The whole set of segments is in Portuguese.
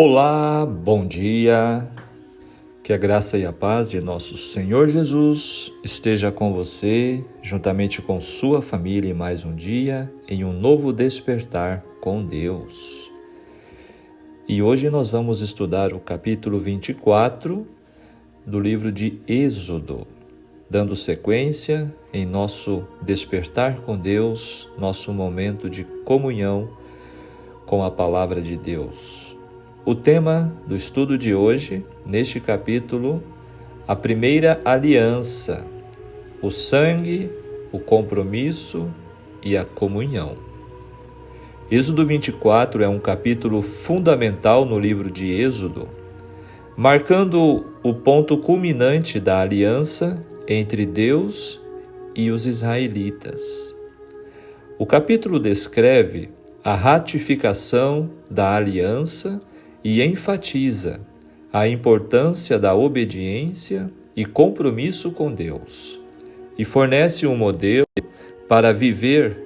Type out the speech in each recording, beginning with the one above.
Olá, bom dia. Que a graça e a paz de nosso Senhor Jesus esteja com você, juntamente com sua família, em mais um dia, em um novo despertar com Deus. E hoje nós vamos estudar o capítulo 24 do livro de Êxodo, dando sequência em nosso despertar com Deus, nosso momento de comunhão com a palavra de Deus. O tema do estudo de hoje, neste capítulo, a primeira aliança, o sangue, o compromisso e a comunhão. Êxodo 24 é um capítulo fundamental no livro de Êxodo, marcando o ponto culminante da aliança entre Deus e os israelitas. O capítulo descreve a ratificação da aliança e enfatiza a importância da obediência e compromisso com Deus, e fornece um modelo para viver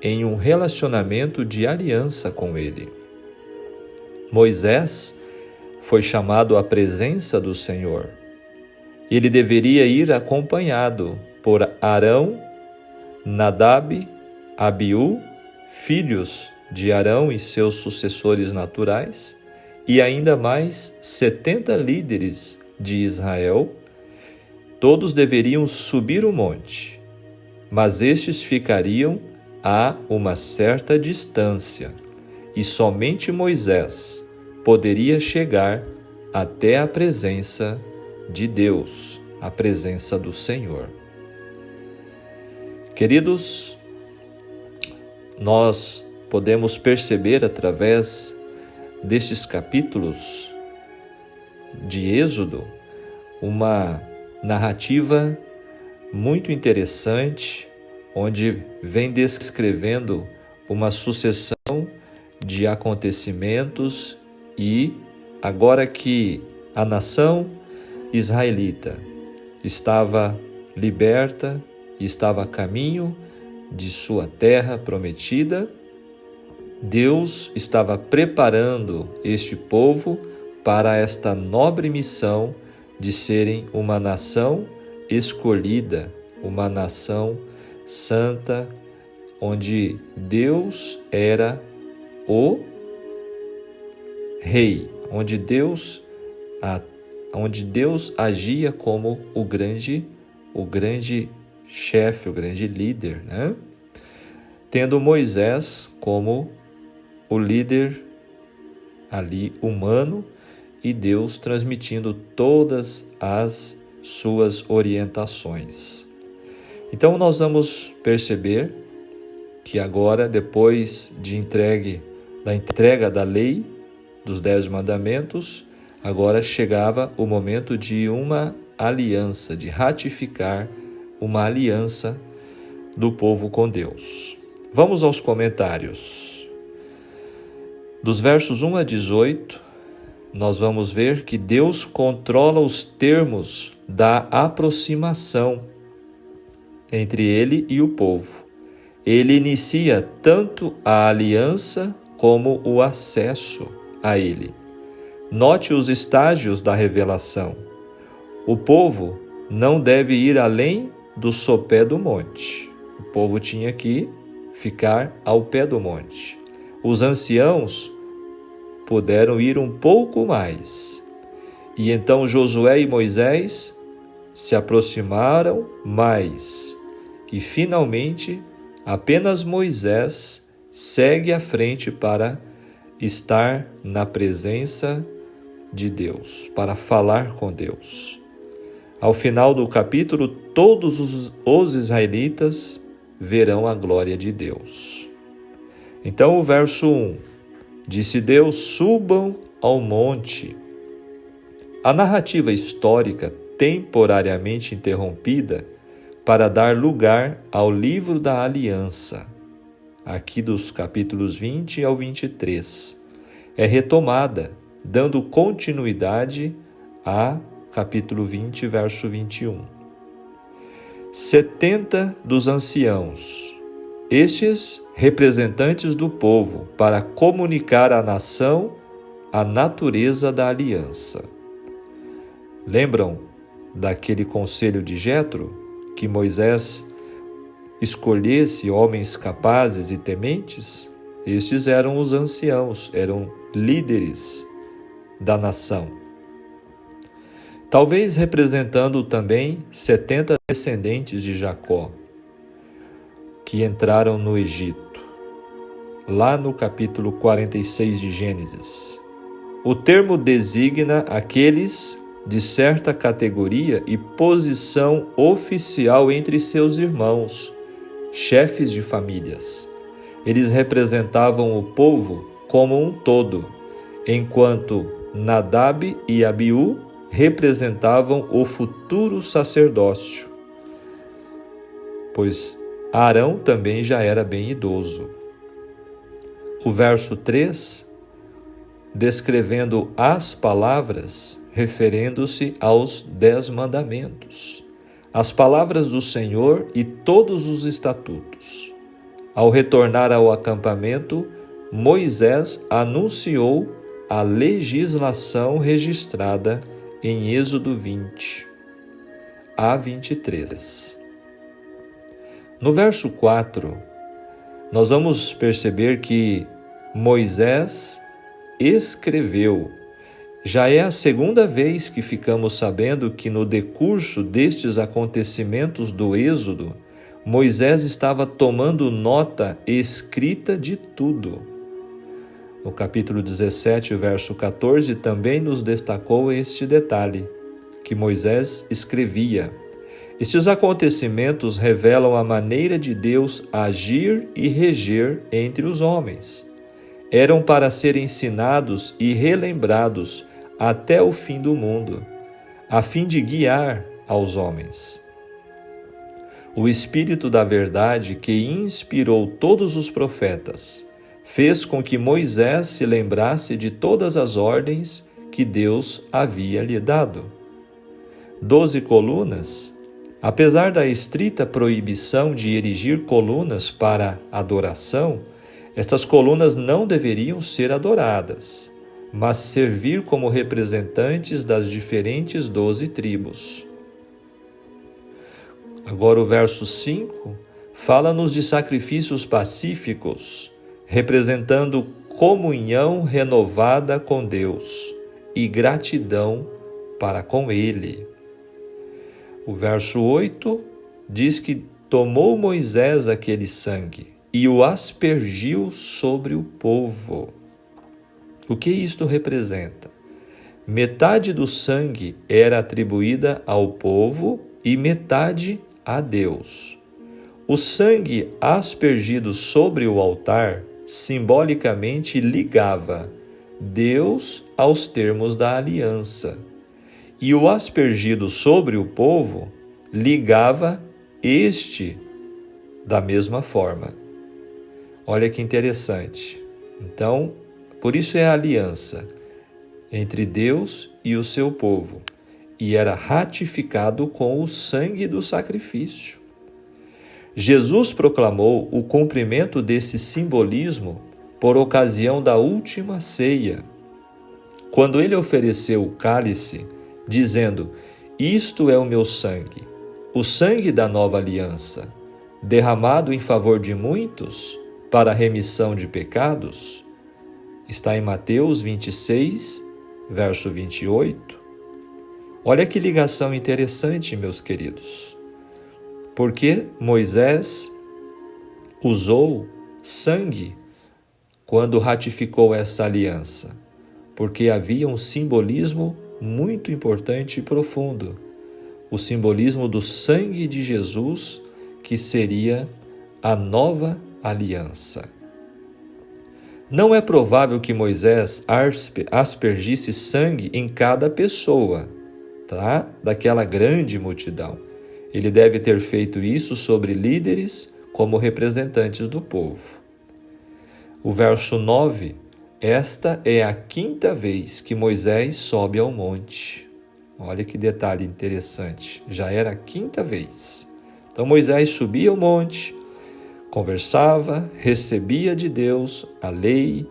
em um relacionamento de aliança com Ele. Moisés foi chamado à presença do Senhor. Ele deveria ir acompanhado por Arão, Nadab, Abiú, filhos de Arão e seus sucessores naturais, e ainda mais 70 líderes de Israel. Todos deveriam subir o monte, mas estes ficariam a uma certa distância, e somente Moisés poderia chegar até a presença de Deus, a presença do Senhor. Queridos, nós podemos perceber através destes capítulos de Êxodo uma narrativa muito interessante, onde vem descrevendo uma sucessão de acontecimentos, e agora que a nação israelita estava liberta e estava a caminho de sua terra prometida, Deus estava preparando este povo para esta nobre missão de serem uma nação escolhida, uma nação santa, onde Deus era o rei, onde Deus agia como o grande chefe, o grande líder, né? Tendo Moisés como o líder ali humano, e Deus transmitindo todas as suas orientações. Então nós vamos perceber que agora, depois da entrega da lei, dos 10 mandamentos, agora chegava o momento de uma aliança, de ratificar uma aliança do povo com Deus. Vamos aos comentários. Dos versos 1 a 18, nós vamos ver que Deus controla os termos da aproximação entre Ele e o povo. Ele inicia tanto a aliança como o acesso a Ele. Note os estágios da revelação. O povo não deve ir além do sopé do monte. O povo tinha que ficar ao pé do monte. Os anciãos puderam ir um pouco mais. E então Josué e Moisés se aproximaram mais. E finalmente, apenas Moisés segue à frente para estar na presença de Deus, para falar com Deus. Ao final do capítulo, todos os israelitas verão a glória de Deus. Então o verso 1, disse Deus: subam ao monte. A narrativa histórica temporariamente interrompida para dar lugar ao livro da aliança, aqui dos capítulos 20 ao 23, é retomada, dando continuidade a capítulo 20, verso 21. 70 dos anciãos, estes representantes do povo, para comunicar à nação a natureza da aliança. Lembram daquele conselho de Jetro, que Moisés escolhesse homens capazes e tementes? Estes eram os anciãos, eram líderes da nação. Talvez representando também 70 descendentes de Jacó, que entraram no Egito, lá no capítulo 46 de Gênesis. O termo designa aqueles de certa categoria e posição oficial entre seus irmãos, chefes de famílias. Eles representavam o povo como um todo, enquanto Nadab e Abiú representavam o futuro sacerdócio, pois Arão também já era bem idoso. O verso 3, descrevendo as palavras, referendo-se aos 10 mandamentos, as palavras do Senhor e todos os estatutos. Ao retornar ao acampamento, Moisés anunciou a legislação registrada em Êxodo 20 a 23. No verso 4, nós vamos perceber que Moisés escreveu. Já é a segunda vez que ficamos sabendo que no decurso destes acontecimentos do Êxodo, Moisés estava tomando nota escrita de tudo. No capítulo 17, verso 14, também nos destacou este detalhe, que Moisés escrevia. Estes acontecimentos revelam a maneira de Deus agir e reger entre os homens. Eram para ser ensinados e relembrados até o fim do mundo, a fim de guiar aos homens. O Espírito da verdade, que inspirou todos os profetas, fez com que Moisés se lembrasse de todas as ordens que Deus havia lhe dado. 12 colunas, apesar da estrita proibição de erigir colunas para adoração, estas colunas não deveriam ser adoradas, mas servir como representantes das diferentes 12 tribos. Agora o verso 5 fala-nos de sacrifícios pacíficos, representando comunhão renovada com Deus e gratidão para com Ele. O verso 8 diz que tomou Moisés aquele sangue e o aspergiu sobre o povo. O que isto representa? Metade do sangue era atribuída ao povo e metade a Deus. O sangue aspergido sobre o altar simbolicamente ligava Deus aos termos da aliança, e o aspergido sobre o povo ligava este da mesma forma. Olha que interessante. Então, por isso é a aliança entre Deus e o seu povo, e era ratificado com o sangue do sacrifício. Jesus proclamou o cumprimento desse simbolismo por ocasião da última ceia, quando ele ofereceu o cálice, dizendo: "Isto é o meu sangue, o sangue da nova aliança, derramado em favor de muitos para a remissão de pecados." Está em Mateus 26, verso 28. Olha que ligação interessante, meus queridos. Porque Moisés usou sangue quando ratificou essa aliança? Porque havia um simbolismo muito importante e profundo. O simbolismo do sangue de Jesus, que seria a nova aliança. Não é provável que Moisés aspergisse sangue em cada pessoa, tá? Daquela grande multidão. Ele deve ter feito isso sobre líderes como representantes do povo. O verso 9, esta é a 5ª vez que Moisés sobe ao monte. Olha que detalhe interessante, já era a 5ª vez. Então Moisés subia ao monte, conversava, recebia de Deus a lei,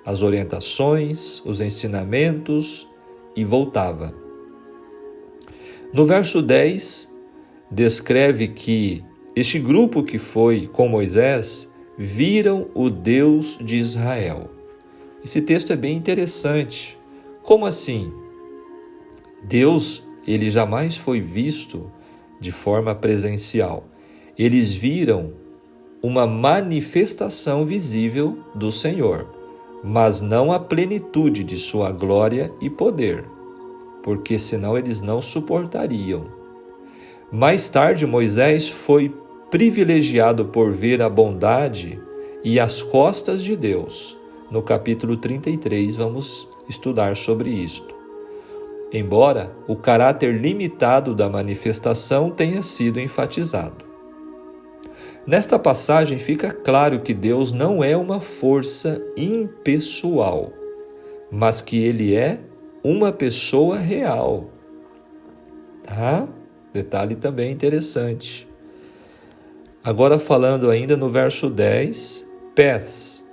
as orientações, os ensinamentos e voltava. No verso 10, descreve que este grupo que foi com Moisés viram o Deus de Israel. Esse texto é bem interessante. Como assim? Deus, ele jamais foi visto de forma presencial. Eles viram uma manifestação visível do Senhor, mas não a plenitude de sua glória e poder, porque senão eles não suportariam. Mais tarde, Moisés foi privilegiado por ver a bondade e as costas de Deus. No capítulo 33, vamos estudar sobre isto. Embora o caráter limitado da manifestação tenha sido enfatizado. Nesta passagem fica claro que Deus não é uma força impessoal, mas que Ele é uma pessoa real. Tá? Detalhe também interessante. Agora falando ainda no verso 10, pés.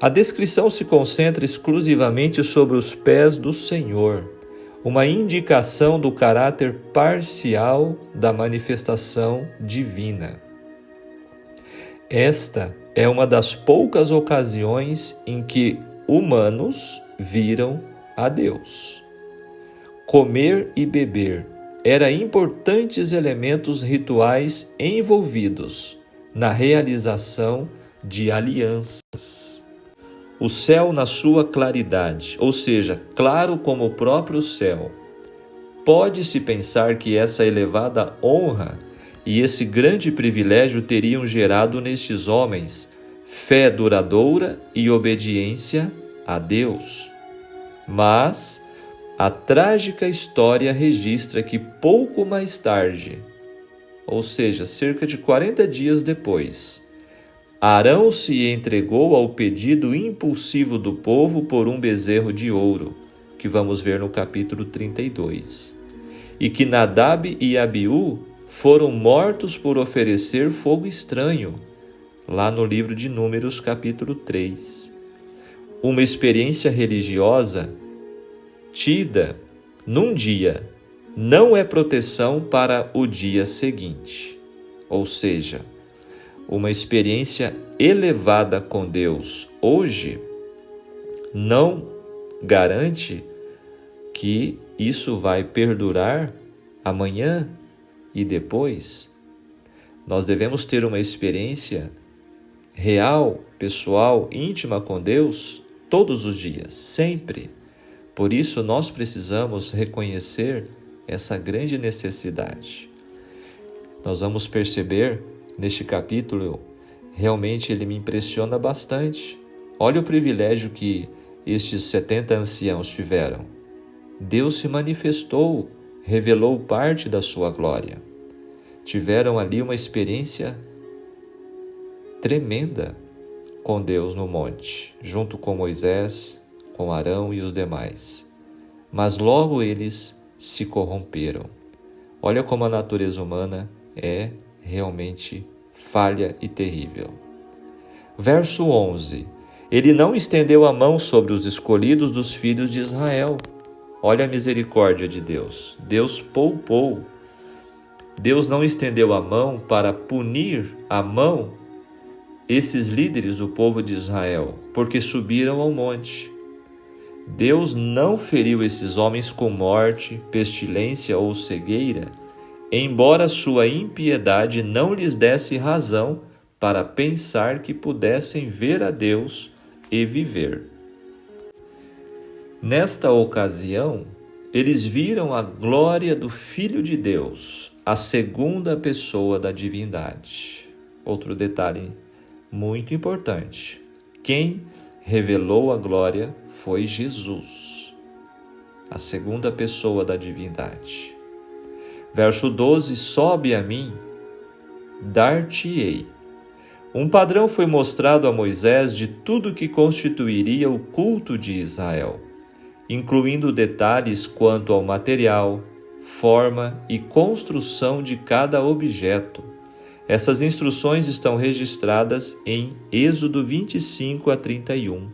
A descrição se concentra exclusivamente sobre os pés do Senhor, uma indicação do caráter parcial da manifestação divina. Esta é uma das poucas ocasiões em que humanos viram a Deus. Comer e beber eram importantes elementos rituais envolvidos na realização de alianças. O céu na sua claridade, ou seja, claro como o próprio céu. Pode-se pensar que essa elevada honra e esse grande privilégio teriam gerado nestes homens fé duradoura e obediência a Deus. Mas a trágica história registra que pouco mais tarde, ou seja, cerca de 40 dias depois, Arão se entregou ao pedido impulsivo do povo por um bezerro de ouro, que vamos ver no capítulo 32, e que Nadab e Abiú foram mortos por oferecer fogo estranho, lá no livro de Números, capítulo 3. Uma experiência religiosa tida num dia não é proteção para o dia seguinte. Ou seja, uma experiência elevada com Deus hoje não garante que isso vai perdurar amanhã e depois. Nós devemos ter uma experiência real, pessoal, íntima com Deus todos os dias, sempre. Por isso nós precisamos reconhecer essa grande necessidade. Nós vamos perceber neste capítulo, realmente ele me impressiona bastante. Olha o privilégio que estes 70 anciãos tiveram. Deus se manifestou, revelou parte da sua glória. Tiveram ali uma experiência tremenda com Deus no monte, junto com Moisés, com Arão e os demais. Mas logo eles se corromperam. Olha como a natureza humana é realmente falha e terrível. Verso 11. Ele não estendeu a mão sobre os escolhidos dos filhos de Israel. Olha a misericórdia de Deus. Deus poupou. Deus não estendeu a mão para punir a mão esses líderes do povo de Israel, porque subiram ao monte. Deus não feriu esses homens com morte, pestilência ou cegueira, embora sua impiedade não lhes desse razão para pensar que pudessem ver a Deus e viver. Nesta ocasião, eles viram a glória do Filho de Deus, a segunda pessoa da divindade. Outro detalhe muito importante: quem revelou a glória foi Jesus, a segunda pessoa da divindade. Verso 12: sobe a mim, dar-te-ei. Um padrão foi mostrado a Moisés de tudo que constituiria o culto de Israel, incluindo detalhes quanto ao material, forma e construção de cada objeto. Essas instruções estão registradas em Êxodo 25 a 31.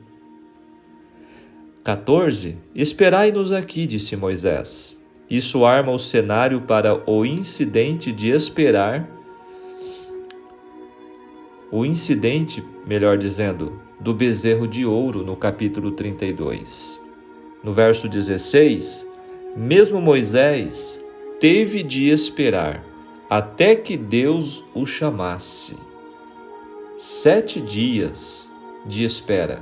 14. Esperai-nos aqui, disse Moisés. Isso arma o cenário para o incidente de esperar, melhor dizendo, do bezerro de ouro no capítulo 32. No verso 16, mesmo Moisés teve de esperar até que Deus o chamasse. 7 dias de espera.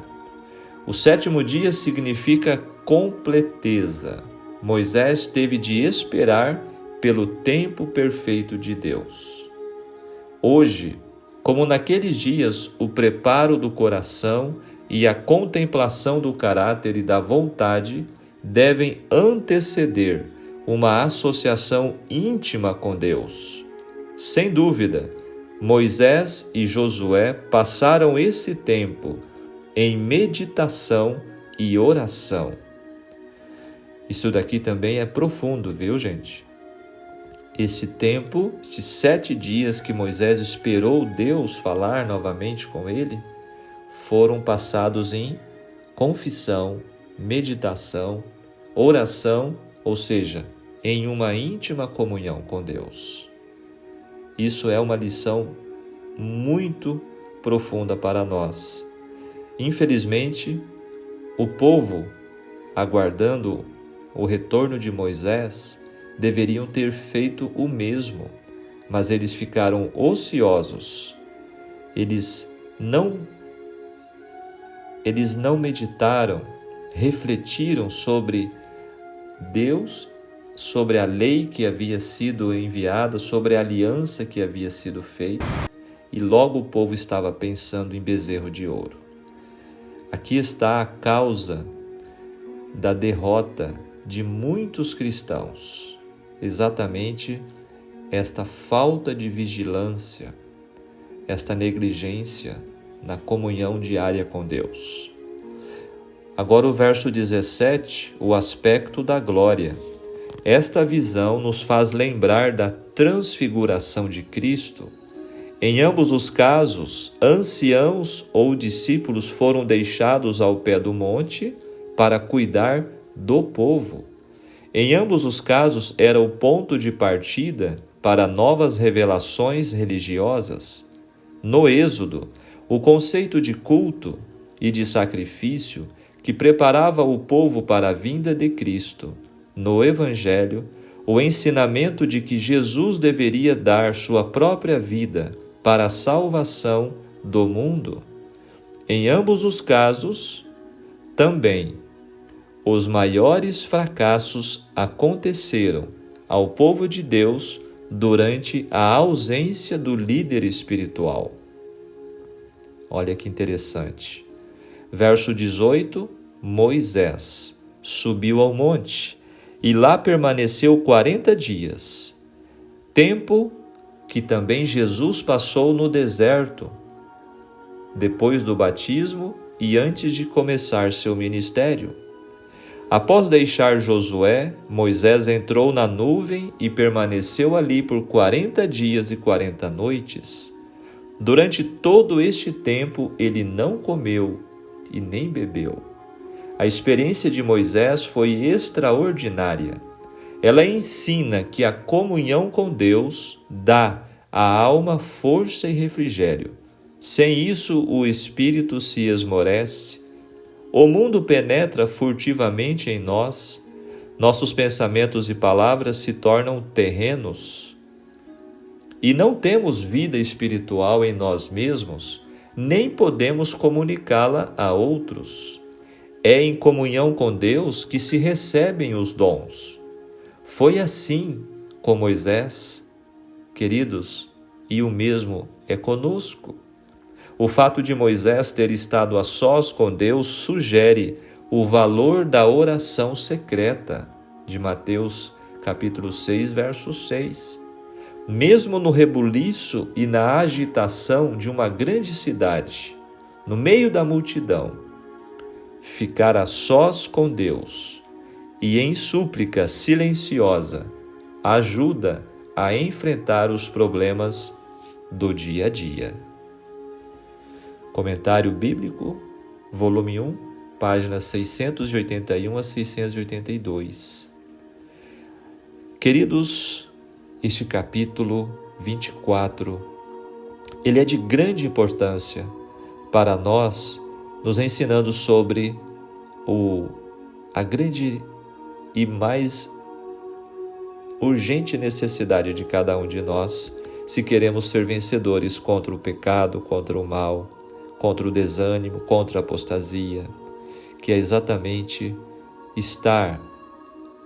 O 7º dia significa completeza. Moisés teve de esperar pelo tempo perfeito de Deus. Hoje, como naqueles dias, o preparo do coração e a contemplação do caráter e da vontade devem anteceder uma associação íntima com Deus. Sem dúvida, Moisés e Josué passaram esse tempo em meditação e oração. Isso daqui também é profundo, viu, gente? Esse tempo, esses 7 dias que Moisés esperou Deus falar novamente com ele, foram passados em confissão, meditação, oração, ou seja, em uma íntima comunhão com Deus. Isso é uma lição muito profunda para nós. Infelizmente, o povo, aguardando o retorno de Moisés, deveriam ter feito o mesmo, mas eles ficaram ociosos. Eles não meditaram, refletiram sobre Deus, sobre a lei que havia sido enviada, sobre a aliança que havia sido feita, e logo o povo estava pensando em bezerro de ouro. Aqui está a causa da derrota de muitos cristãos, exatamente esta falta de vigilância, esta negligência na comunhão diária com Deus. Agora o verso 17, o aspecto da glória. Esta visão nos faz lembrar da transfiguração de Cristo. Em ambos os casos, anciãos ou discípulos foram deixados ao pé do monte para cuidar do povo. Em ambos os casos, era o ponto de partida para novas revelações religiosas. No Êxodo, o conceito de culto e de sacrifício que preparava o povo para a vinda de Cristo. No Evangelho, o ensinamento de que Jesus deveria dar sua própria vida para a salvação do mundo. Em ambos os casos, também, os maiores fracassos aconteceram ao povo de Deus durante a ausência do líder espiritual. Olha que interessante. Verso 18, Moisés subiu ao monte e lá permaneceu 40 dias, tempo que também Jesus passou no deserto, depois do batismo e antes de começar seu ministério. Após deixar Josué, Moisés entrou na nuvem e permaneceu ali por 40 dias e 40 noites. Durante todo este tempo, ele não comeu e nem bebeu. A experiência de Moisés foi extraordinária. Ela ensina que a comunhão com Deus dá à alma força e refrigério. Sem isso, o espírito se esmorece. O mundo penetra furtivamente em nós. Nossos pensamentos e palavras se tornam terrenos. E não temos vida espiritual em nós mesmos, nem podemos comunicá-la a outros. É em comunhão com Deus que se recebem os dons. Foi assim com Moisés, queridos, e o mesmo é conosco. O fato de Moisés ter estado a sós com Deus sugere o valor da oração secreta, de Mateus capítulo 6, verso 6. Mesmo no rebuliço e na agitação de uma grande cidade, no meio da multidão, ficar a sós com Deus e em súplica silenciosa ajuda a enfrentar os problemas do dia a dia. Comentário Bíblico, volume 1, páginas 681 a 682. Queridos, este capítulo 24, ele é de grande importância para nós, nos ensinando sobre a grande e mais urgente necessidade de cada um de nós, se queremos ser vencedores contra o pecado, contra o mal, contra o desânimo, contra a apostasia, que é exatamente estar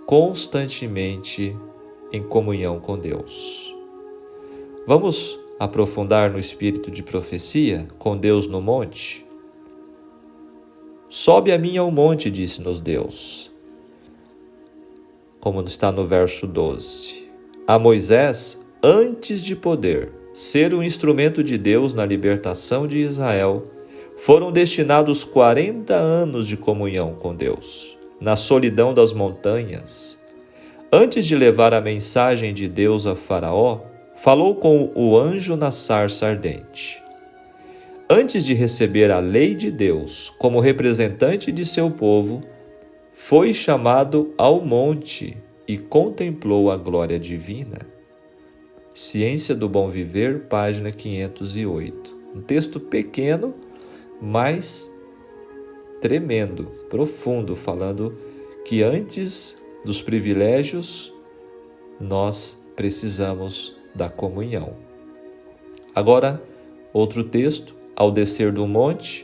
constantemente em comunhão com Deus. Vamos aprofundar no espírito de profecia com Deus no monte? Sobe a mim ao monte, disse-nos Deus, como está no verso 12. A Moisés, antes de poder ser um instrumento de Deus na libertação de Israel, foram destinados 40 anos de comunhão com Deus, na solidão das montanhas. Antes de levar a mensagem de Deus a Faraó, falou com o anjo na sarça ardente. Antes de receber a lei de Deus como representante de seu povo, foi chamado ao monte e contemplou a glória divina. Ciência do Bom Viver, página 508. Um texto pequeno, mas tremendo, profundo, falando que antes dos privilégios, nós precisamos da comunhão. Agora, outro texto, ao descer do monte,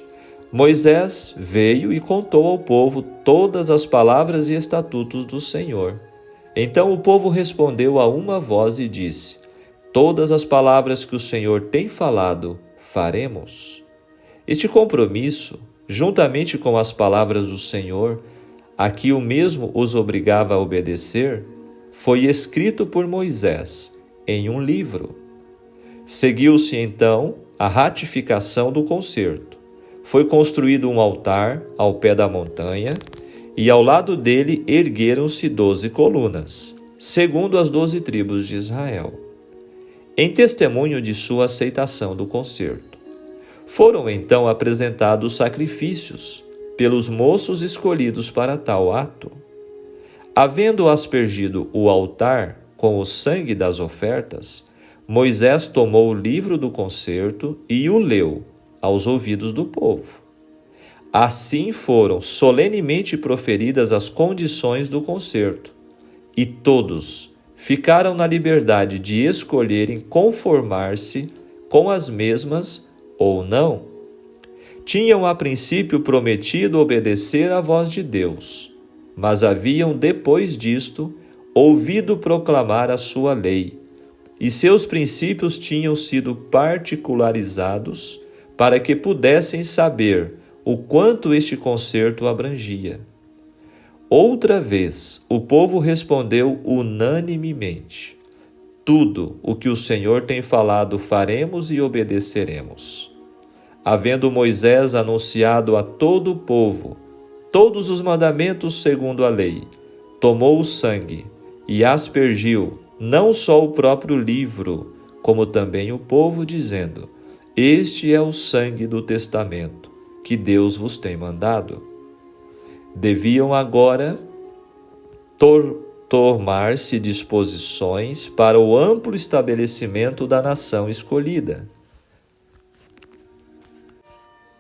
Moisés veio e contou ao povo todas as palavras e estatutos do Senhor. Então o povo respondeu a uma voz e disse: todas as palavras que o Senhor tem falado, faremos. Este compromisso, juntamente com as palavras do Senhor, a que o mesmo os obrigava a obedecer, foi escrito por Moisés em um livro. Seguiu-se então a ratificação do concerto. Foi construído um altar ao pé da montanha e ao lado dele ergueram-se 12 colunas, segundo as 12 tribos de Israel, em testemunho de sua aceitação do concerto. Foram então apresentados sacrifícios pelos moços escolhidos para tal ato. Havendo aspergido o altar com o sangue das ofertas, Moisés tomou o livro do concerto e o leu aos ouvidos do povo. Assim foram solenemente proferidas as condições do concerto, e todos ficaram na liberdade de escolherem conformar-se com as mesmas ou não. Tinham a princípio prometido obedecer à voz de Deus, mas haviam depois disto ouvido proclamar a sua lei, e seus princípios tinham sido particularizados para que pudessem saber o quanto este concerto abrangia. Outra vez, o povo respondeu unanimemente: tudo o que o Senhor tem falado faremos e obedeceremos. Havendo Moisés anunciado a todo o povo todos os mandamentos segundo a lei, tomou o sangue e aspergiu não só o próprio livro, como também o povo, dizendo: este é o sangue do testamento que Deus vos tem mandado. Deviam agora tomar-se disposições para o amplo estabelecimento da nação escolhida,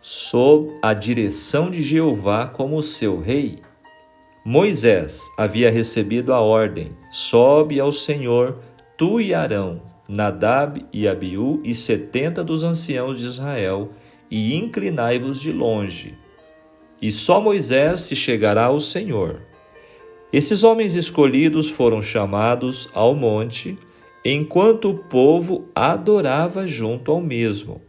sob a direção de Jeová como seu rei. Moisés havia recebido a ordem: sobe ao Senhor, tu e Arão, Nadab e Abiú e 70 dos anciãos de Israel, e inclinai-vos de longe. E só Moisés se chegará ao Senhor. Esses homens escolhidos foram chamados ao monte, enquanto o povo adorava junto ao mesmo.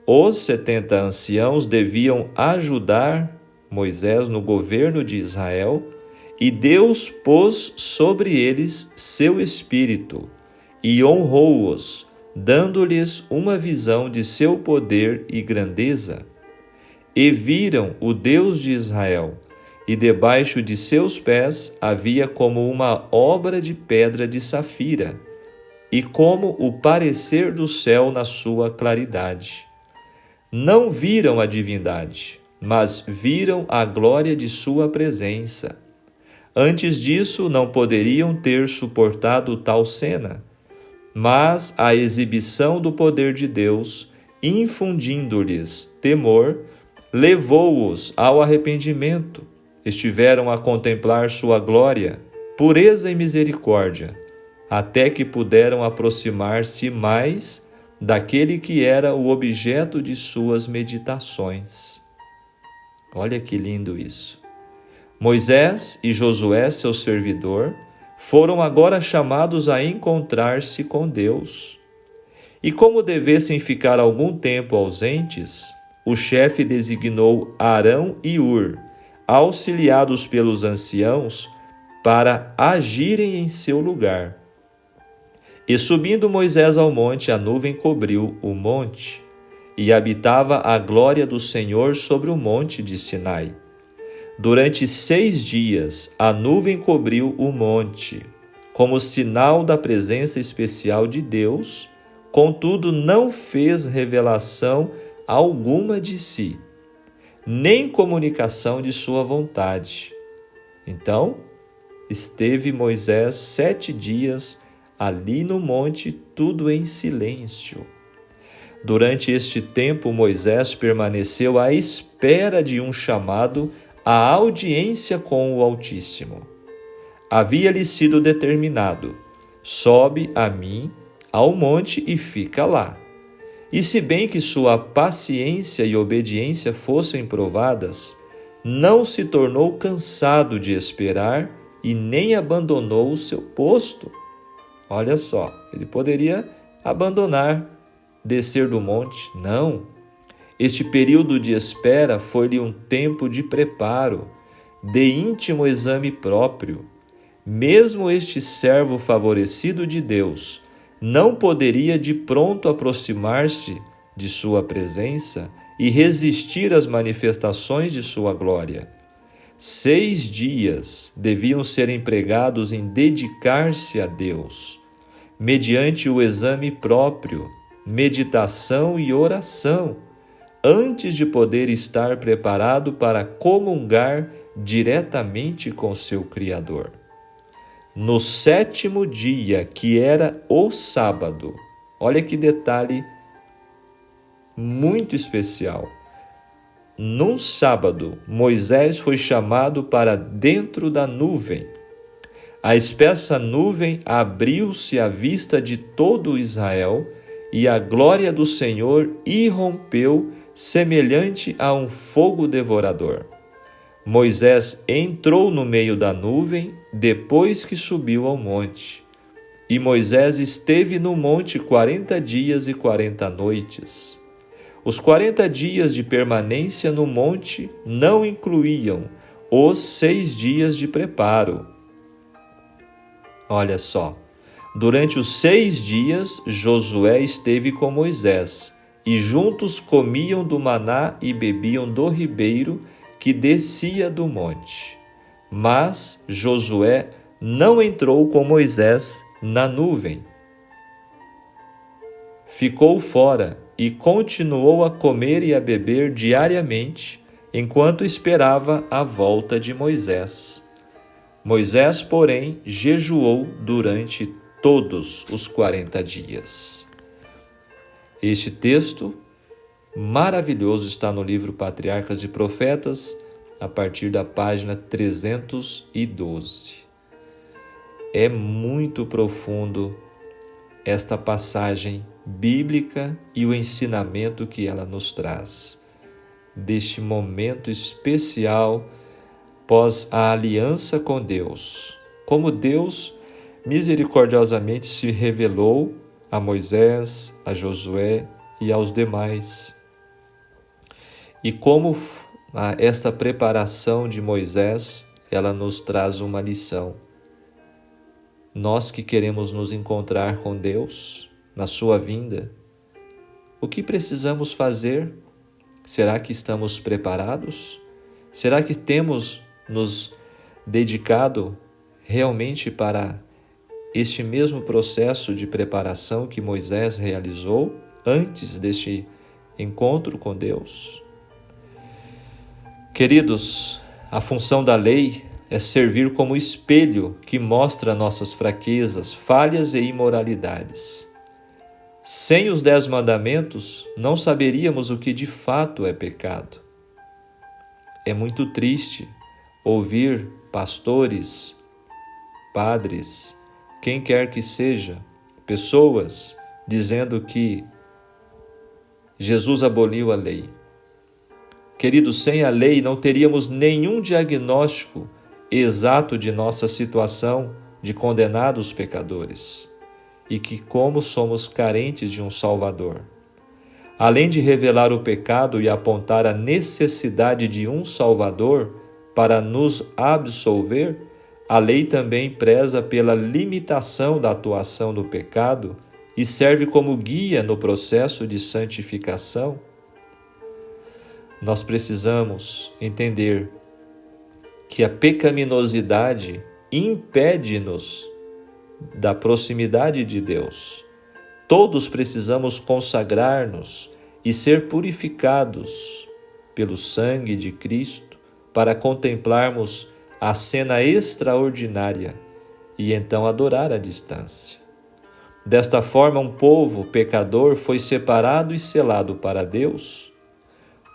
Os 70 anciãos deviam ajudar Moisés no governo de Israel, e Deus pôs sobre eles seu espírito e honrou-os, dando-lhes uma visão de seu poder e grandeza. E viram o Deus de Israel, e debaixo de seus pés havia como uma obra de pedra de safira, e como o parecer do céu na sua claridade. Não viram a divindade, mas viram a glória de sua presença. Antes disso, não poderiam ter suportado tal cena, mas a exibição do poder de Deus, infundindo-lhes temor, levou-os ao arrependimento. Estiveram a contemplar sua glória, pureza e misericórdia, até que puderam aproximar-se mais daquele que era o objeto de suas meditações. Olha que lindo isso. Moisés e Josué, seu servidor, foram agora chamados a encontrar-se com Deus. E como devessem ficar algum tempo ausentes, o chefe designou Arão e Hur, auxiliados pelos anciãos, para agirem em seu lugar. E subindo Moisés ao monte, a nuvem cobriu o monte, e habitava a glória do Senhor sobre o monte de Sinai. Durante 6 dias, a nuvem cobriu o monte, como sinal da presença especial de Deus, contudo não fez revelação alguma de si, nem comunicação de sua vontade. Então, esteve Moisés 7 dias ali no monte, tudo em silêncio. Durante este tempo, Moisés permaneceu à espera de um chamado à audiência com o Altíssimo. Havia-lhe sido determinado: sobe a mim ao monte e fica lá. E se bem que sua paciência e obediência fossem provadas, não se tornou cansado de esperar e nem abandonou o seu posto. Olha só, ele poderia abandonar, descer do monte. Não. Este período de espera foi-lhe um tempo de preparo, de íntimo exame próprio. Mesmo este servo favorecido de Deus não poderia de pronto aproximar-se de sua presença e resistir às manifestações de sua glória. 6 dias deviam ser empregados em dedicar-se a Deus, mediante o exame próprio, meditação e oração, antes de poder estar preparado para comungar diretamente com seu Criador. No 7º dia, que era o sábado, olha que detalhe muito especial. Num sábado, Moisés foi chamado para dentro da nuvem. A espessa nuvem abriu-se à vista de todo Israel e a glória do Senhor irrompeu, semelhante a um fogo devorador. Moisés entrou no meio da nuvem depois que subiu ao monte. E Moisés esteve no monte 40 dias e 40 noites. Os 40 dias de permanência no monte não incluíam os 6 dias de preparo. Olha só, durante os 6 dias Josué esteve com Moisés, e juntos comiam do maná e bebiam do ribeiro que descia do monte. Mas Josué não entrou com Moisés na nuvem. Ficou fora e continuou a comer e a beber diariamente, enquanto esperava a volta de Moisés. Moisés, porém, jejuou durante todos os 40 dias. Este texto maravilhoso está no livro Patriarcas e Profetas, a partir da página 312. É muito profundo esta passagem bíblica e o ensinamento que ela nos traz, deste momento especial pós a aliança com Deus, como Deus misericordiosamente se revelou a Moisés, a Josué e aos demais. E como esta preparação de Moisés, ela nos traz uma lição. Nós que queremos nos encontrar com Deus na sua vinda, o que precisamos fazer? Será que estamos preparados? Será que temos nos dedicado realmente para este mesmo processo de preparação que Moisés realizou antes deste encontro com Deus? Queridos, a função da lei é servir como espelho que mostra nossas fraquezas, falhas e imoralidades. Sem os 10 mandamentos, não saberíamos o que de fato é pecado. É muito triste ouvir pastores, padres, quem quer que seja, pessoas dizendo que Jesus aboliu a lei. Queridos, sem a lei não teríamos nenhum diagnóstico exato de nossa situação de condenados pecadores e que como somos carentes de um Salvador. Além de revelar o pecado e apontar a necessidade de um Salvador para nos absolver, a lei também preza pela limitação da atuação do pecado e serve como guia no processo de santificação. Nós precisamos entender que a pecaminosidade impede-nos da proximidade de Deus. Todos precisamos consagrar-nos e ser purificados pelo sangue de Cristo para contemplarmos a cena extraordinária e então adorar à distância. Desta forma, um povo pecador foi separado e selado para Deus.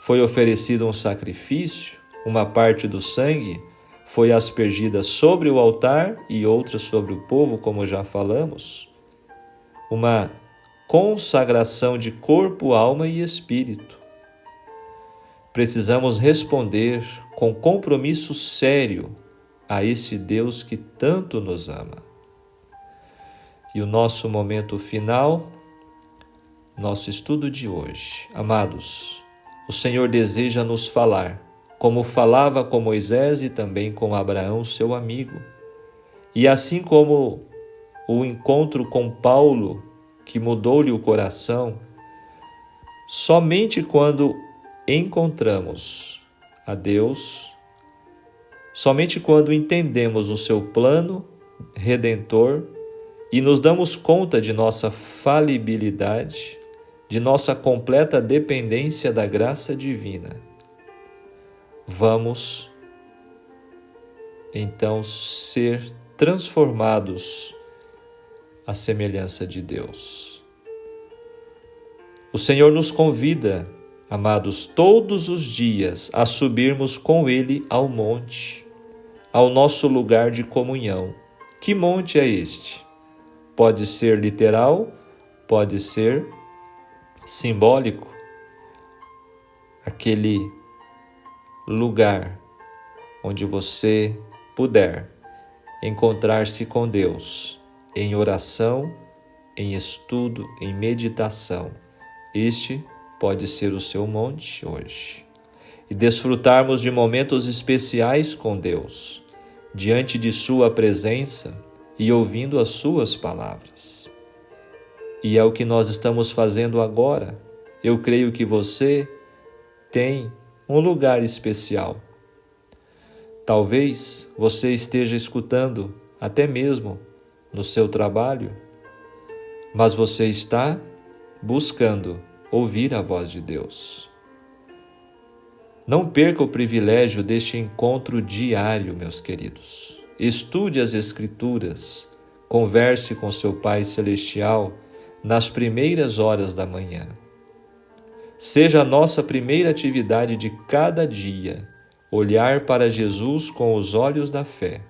Foi oferecido um sacrifício, uma parte do sangue foi aspergida sobre o altar e outra sobre o povo, como já falamos. Uma consagração de corpo, alma e espírito. Precisamos responder com compromisso sério a esse Deus que tanto nos ama. E o nosso momento final, nosso estudo de hoje. Amados, o Senhor deseja nos falar, como falava com Moisés e também com Abraão, seu amigo. E assim como o encontro com Paulo, que mudou-lhe o coração, somente quando encontramos a Deus, somente quando entendemos o seu plano redentor e nos damos conta de nossa falibilidade, de nossa completa dependência da graça divina, vamos então ser transformados à semelhança de Deus. O Senhor nos convida, amados, todos os dias a subirmos com Ele ao monte, ao nosso lugar de comunhão. Que monte é este? Pode ser literal, pode ser simbólico. Aquele lugar onde você puder encontrar-se com Deus em oração, em estudo, em meditação. Este pode ser o seu monte hoje. E desfrutarmos de momentos especiais com Deus, diante de sua presença e ouvindo as suas palavras. E é o que nós estamos fazendo agora. Eu creio que você tem um lugar especial. Talvez você esteja escutando até mesmo no seu trabalho, mas você está buscando ouvir a voz de Deus. Não perca o privilégio deste encontro diário, meus queridos. Estude as Escrituras, converse com seu Pai Celestial nas primeiras horas da manhã. Seja a nossa primeira atividade de cada dia olhar para Jesus com os olhos da fé,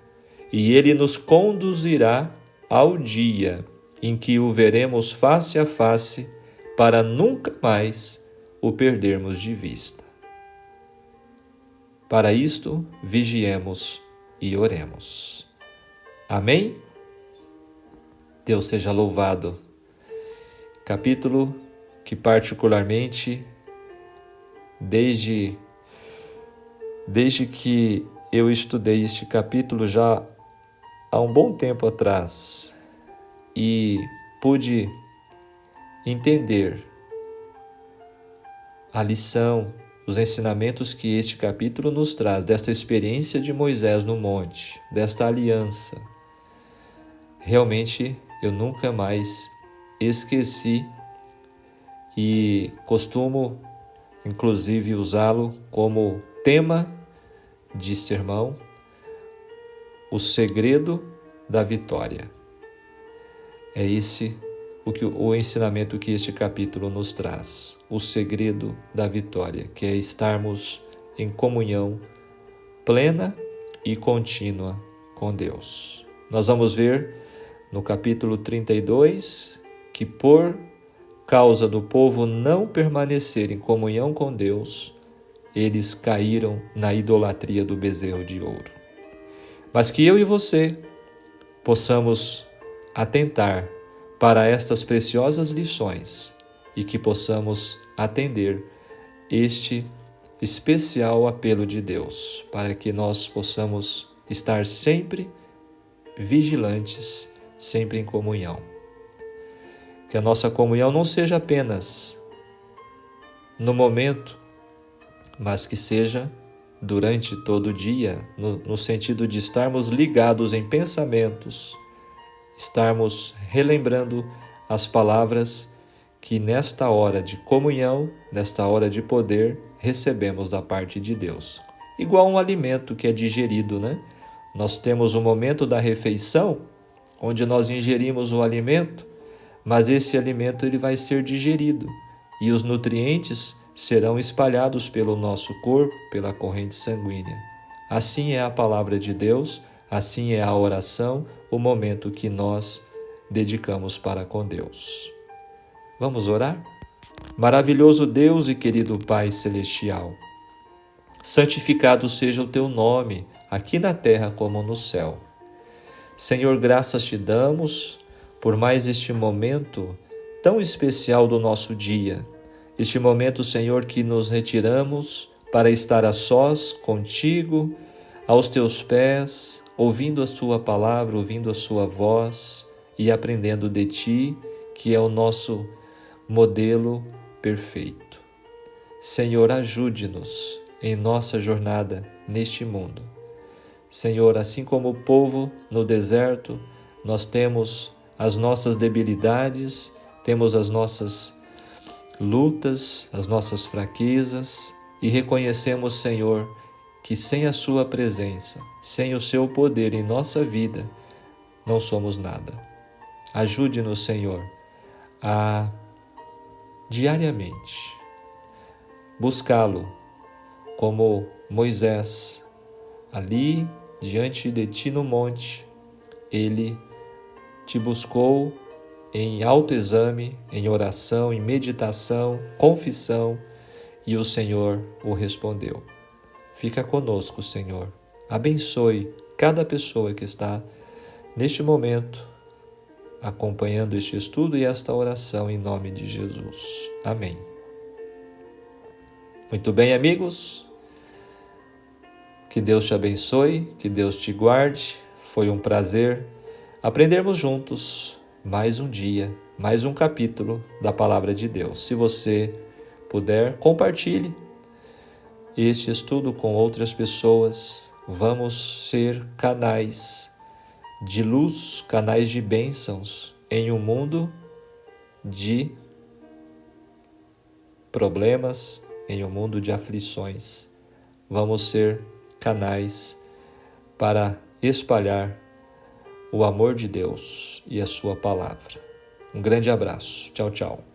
e Ele nos conduzirá ao dia em que o veremos face a face para nunca mais o perdermos de vista. Para isto, vigiemos e oremos. Amém? Deus seja louvado. Capítulo que particularmente, desde que eu estudei este capítulo já há um bom tempo atrás e pude entender a lição, os ensinamentos que este capítulo nos traz, desta experiência de Moisés no monte, desta aliança. Realmente eu nunca mais esqueci e costumo, inclusive, usá-lo como tema de sermão, o segredo da vitória. É esse o ensinamento que este capítulo nos traz. O segredo da vitória, que é estarmos em comunhão plena e contínua com Deus. Nós vamos ver no capítulo 32 que por causa do povo não permanecer em comunhão com Deus, eles caíram na idolatria do bezerro de ouro. Mas que eu e você possamos atentar para estas preciosas lições e que possamos atender este especial apelo de Deus, para que nós possamos estar sempre vigilantes, sempre em comunhão. Que a nossa comunhão não seja apenas no momento, mas que seja durante todo o dia, no sentido de estarmos ligados em pensamentos, estarmos relembrando as palavras que nesta hora de comunhão, nesta hora de poder, recebemos da parte de Deus. Igual um alimento que é digerido, né? Nós temos um momento da refeição, onde nós ingerimos o alimento, mas esse alimento ele vai ser digerido e os nutrientes serão espalhados pelo nosso corpo, pela corrente sanguínea. Assim é a palavra de Deus, assim é a oração, o momento que nós dedicamos para com Deus. Vamos orar? Maravilhoso Deus e querido Pai Celestial, santificado seja o Teu nome, aqui na terra como no céu. Senhor, graças te damos por mais este momento tão especial do nosso dia. Este momento, Senhor, que nos retiramos para estar a sós contigo, aos teus pés, ouvindo a tua palavra, ouvindo a sua voz e aprendendo de ti, que é o nosso modelo perfeito. Senhor, ajude-nos em nossa jornada neste mundo. Senhor, assim como o povo no deserto, nós temos as nossas debilidades, temos as nossas lutas, as nossas fraquezas e reconhecemos, Senhor, que sem a sua presença, sem o seu poder em nossa vida, não somos nada. Ajude-nos, Senhor, a diariamente buscá-lo como Moisés, ali diante de ti no monte, ele te buscou em autoexame, em oração, em meditação, confissão, e o Senhor o respondeu. Fica conosco, Senhor. Abençoe cada pessoa que está neste momento acompanhando este estudo e esta oração em nome de Jesus. Amém. Muito bem, amigos. Que Deus te abençoe, que Deus te guarde. Foi um prazer aprendermos juntos mais um dia, mais um capítulo da Palavra de Deus. Se você puder, compartilhe este estudo com outras pessoas. Vamos ser canais de luz, canais de bênçãos em um mundo de problemas, em um mundo de aflições. Vamos ser canais para espalhar o amor de Deus e a sua palavra. Um grande abraço. Tchau, tchau.